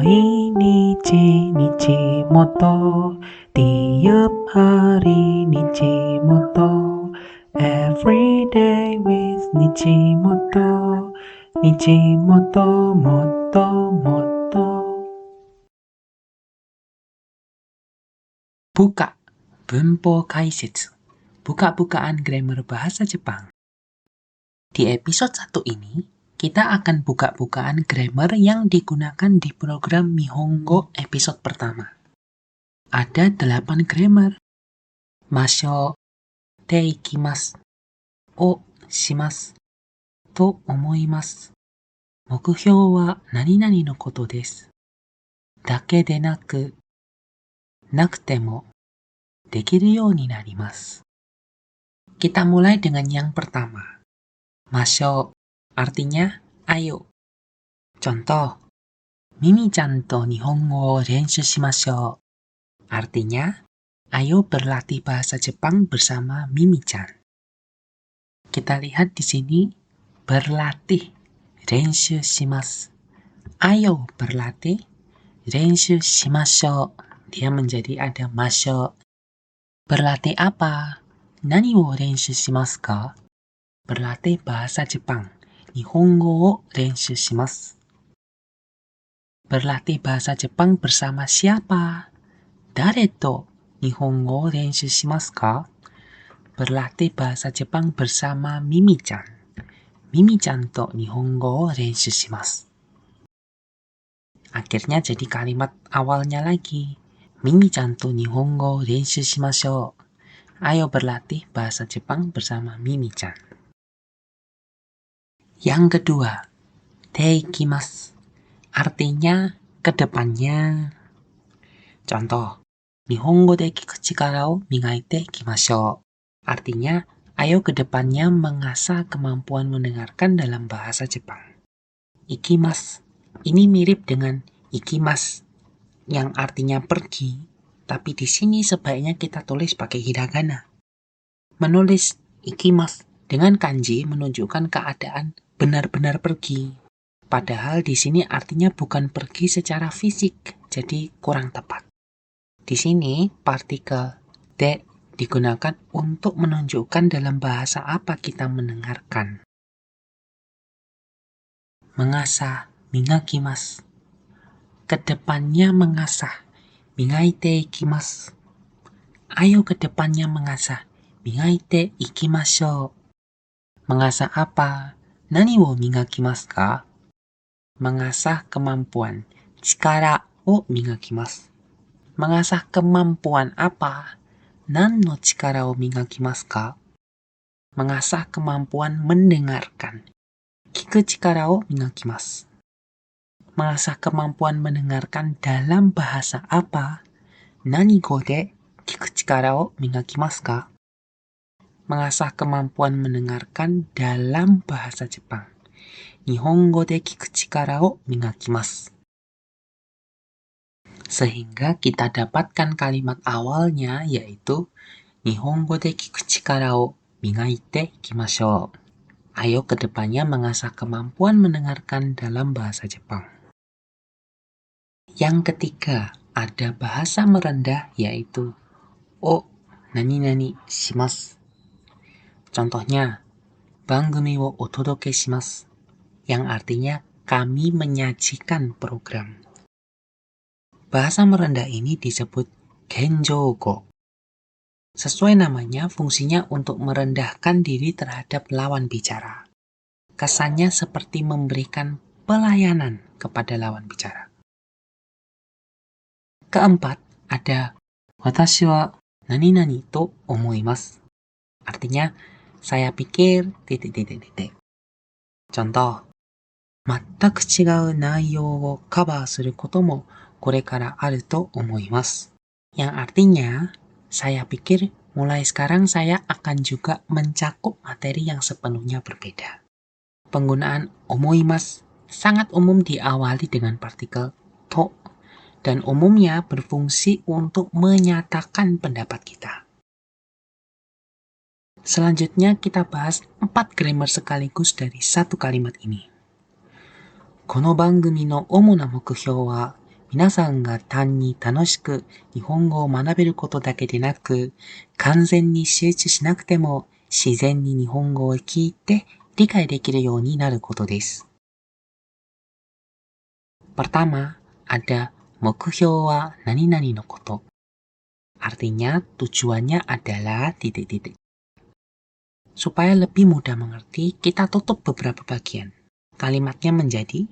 Mainichi Nichimoto, tiap hari Nichimoto, every day with Nichimoto, Nichimoto moto moto. Buka, bunpo kaisetsu, buka-bukaan grammar bahasa Jepang. Di episode 1 ini, kita akan buka-bukaan grammar yang digunakan di program Nihongo episode pertama. Ada 8 grammar. Masho, te ikimasu, o shimasu, to omoimasu. Mokuhyou wa nani-nani no koto desu. Dake de naku, nakute mo, dekiru you ni narimasu. Kita mulai dengan yang pertama. Masho, artinya ayo. Contoh, Mimi-chan to Nihongo o renshu shimashou. Artinya, ayo berlatih bahasa Jepang bersama Mimi-chan. Kita lihat di sini, berlatih, renshu shimasu. Ayo berlatih, renshu shimashou. Dia menjadi ada masho. Berlatih apa? Nani wo renshu shimasu ka? Berlatih bahasa Jepang. Nihongo o renshu shimasu. Berlatih bahasa Jepang bersama siapa? Dare to Nihongo o renshu shimasu ka? Berlatih bahasa Jepang bersama Mimi-chan. Mimi-chan to Nihongo o renshu shimasu. Akhirnya jadi kalimat awalnya lagi. Mimi-chan to Nihongo o renshu shimashou. Ayo berlatih bahasa Jepang bersama Mimi-chan. Yang kedua, te ikimasu. Artinya kedepannya. Contoh, Nihongo de kiku chikara o migaite ikimashou. Artinya, ayo kedepannya mengasah kemampuan mendengarkan dalam bahasa Jepang. Ikimasu. Ini mirip dengan ikimasu yang artinya pergi, tapi di sini sebaiknya kita tulis pakai hiragana. Menulis ikimasu dengan kanji menunjukkan keadaan benar-benar pergi. Padahal di sini artinya bukan pergi secara fisik, jadi kurang tepat. Di sini partikel de digunakan untuk menunjukkan dalam bahasa apa kita mendengarkan. Mengasah, migakimasu. Kedepannya mengasah, migaite ikimasu. Ayo kedepannya mengasah, migaite ikimashou. Mengasah apa? Nani wo migakimasu ka? Mengasah kemampuan. Chikara o migakimasu. Mengasah kemampuan apa? Nan no chikara o migakimasu ka? Mengasah kemampuan mendengarkan. Kiku chikara o migakimasu. Mengasah kemampuan mendengarkan dalam bahasa apa? Nani go de kiku chikara o migakimasu ka? Mengasah kemampuan mendengarkan dalam bahasa Jepang. Nihongo de kiku chikara o migakimasu. Sehingga kita dapatkan kalimat awalnya yaitu Nihongo de kiku chikara o migaite ikimashou. Ayo kedepannya mengasah kemampuan mendengarkan dalam bahasa Jepang. Yang ketiga, ada bahasa merendah yaitu o nani-nani shimasu. Contohnya, bangumi wo otodoke shimasu, yang artinya kami menyajikan program. Bahasa merendah ini disebut genjougo. Sesuai namanya, fungsinya untuk merendahkan diri terhadap lawan bicara. Kesannya seperti memberikan pelayanan kepada lawan bicara. Keempat, ada watashi wa nani-nani to omoimasu. Artinya, saya pikir titik. Contoh, mattaku chigau naiyou wo cover suru koto mo korekara aru to omoimasu. Yang artinya, saya pikir mulai sekarang saya akan juga mencakup materi yang sepenuhnya berbeda. Penggunaan omoimasu sangat umum diawali dengan partikel to dan umumnya berfungsi untuk menyatakan pendapat kita. Selanjutnya kita bahas 4 grammar sekaligus dari satu kalimat ini. Kono bangumi no omo na mokuhyou wa 皆さんが単に楽しく日本語を学べることだけでなく、完全に集中しなくても自然に日本語を聞いて理解できるようになることです。Pertama, ada 目標は何々のこと。Artinya tujuannya adalah titik-titik. Supaya lebih mudah mengerti, kita tutup beberapa bagian. Kalimatnya menjadi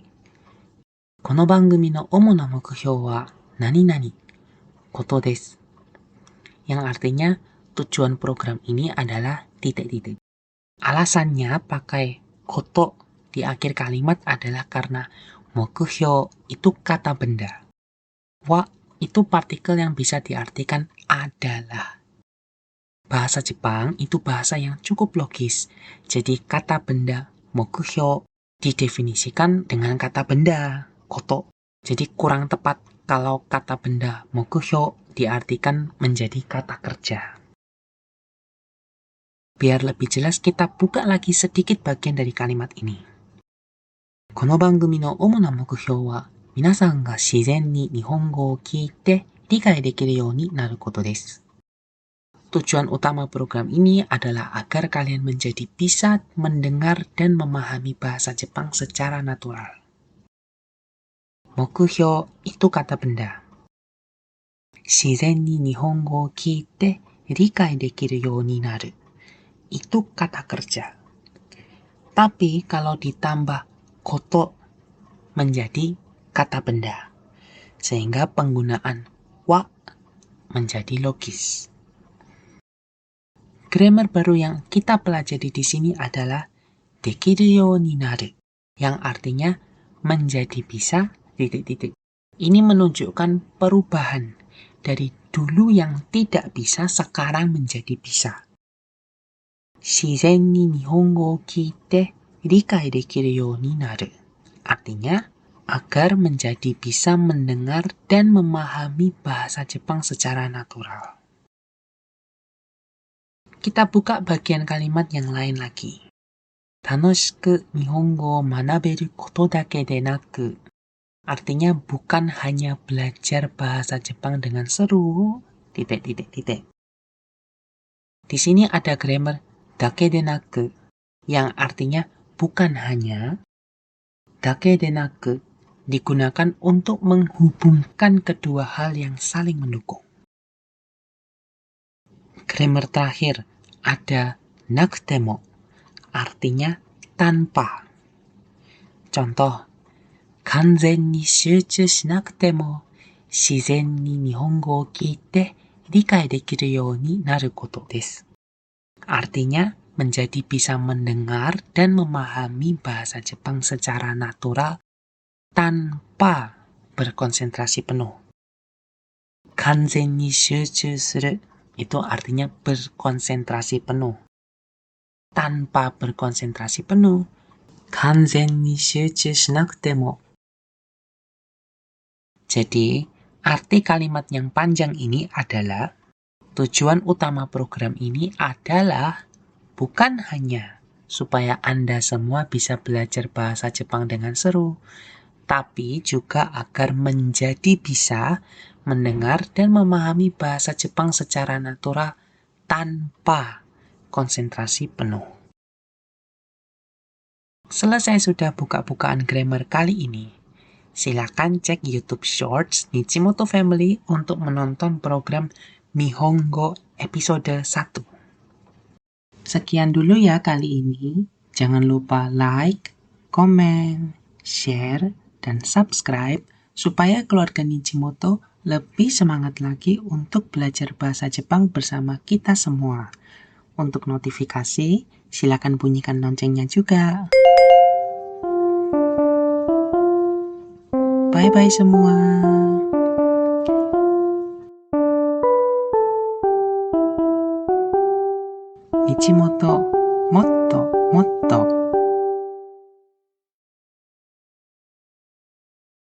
この番組の主な目標は何々ことです。Yang artinya tujuan program ini adalah titik-titik. Alasannya pakai koto di akhir kalimat adalah karena mokuhyo itu kata benda. Wa itu partikel yang bisa diartikan adalah. Bahasa Jepang itu bahasa yang cukup logis. Jadi kata benda mokuhyo didefinisikan dengan kata benda koto. Jadi kurang tepat kalau kata benda mokuhyo diartikan menjadi kata kerja. Biar lebih jelas kita buka lagi sedikit bagian dari kalimat ini. この番組の主な目標は皆さんが自然に日本語を聞いて理解できるようになることです。Tujuan utama program ini adalah agar kalian menjadi bisa mendengar dan memahami bahasa Jepang secara natural. 目標 itu kata benda. 自然に日本語を聞いて理解できるようになる itu kata kerja. Tapi kalau ditambah koto menjadi kata benda, sehingga penggunaan wa menjadi logis. Grammar baru yang kita pelajari di sini adalah dekiru you ni naru, yang artinya menjadi bisa titik-titik. Ini menunjukkan perubahan dari dulu yang tidak bisa sekarang menjadi bisa. Shizen ni nihongo o kiite rikai dekiru you ni naru. Artinya, agar menjadi bisa mendengar dan memahami bahasa Jepang secara natural. Kita buka bagian kalimat yang lain lagi. Tanoshiku nihongo o manaberu koto dake de naku. Artinya bukan hanya belajar bahasa Jepang dengan seru, titik-titik-titik. Di sini ada grammar dake de naku, yang artinya bukan hanya. Dake de naku digunakan untuk menghubungkan kedua hal yang saling mendukung. Grammar terakhir ada nakutemo, artinya tanpa. Contoh, 完全に集中しなくても自然に日本語を聞いて理解できるようになることです。Artinya, menjadi bisa mendengar dan memahami bahasa Jepang secara natural tanpa berkonsentrasi penuh. Kanzen ni shūchū suru itu artinya berkonsentrasi penuh. Tanpa berkonsentrasi penuh, kanzen ni shūchū shinakute mo. Jadi, arti kalimat yang panjang ini adalah tujuan utama program ini adalah bukan hanya supaya Anda semua bisa belajar bahasa Jepang dengan seru, tapi juga agar menjadi bisa mendengar dan memahami bahasa Jepang secara natural tanpa konsentrasi penuh. Selesai sudah buka-bukaan grammar kali ini. Silakan cek YouTube Shorts Nichimoto Family untuk menonton program Nihongo episode 1. Sekian dulu ya kali ini. Jangan lupa like, komen, share, dan subscribe supaya keluarga Nichimoto lebih semangat lagi untuk belajar bahasa Jepang bersama kita semua. Untuk notifikasi, silakan bunyikan loncengnya juga. Bye-bye semua. Nichimoto, motto, motto.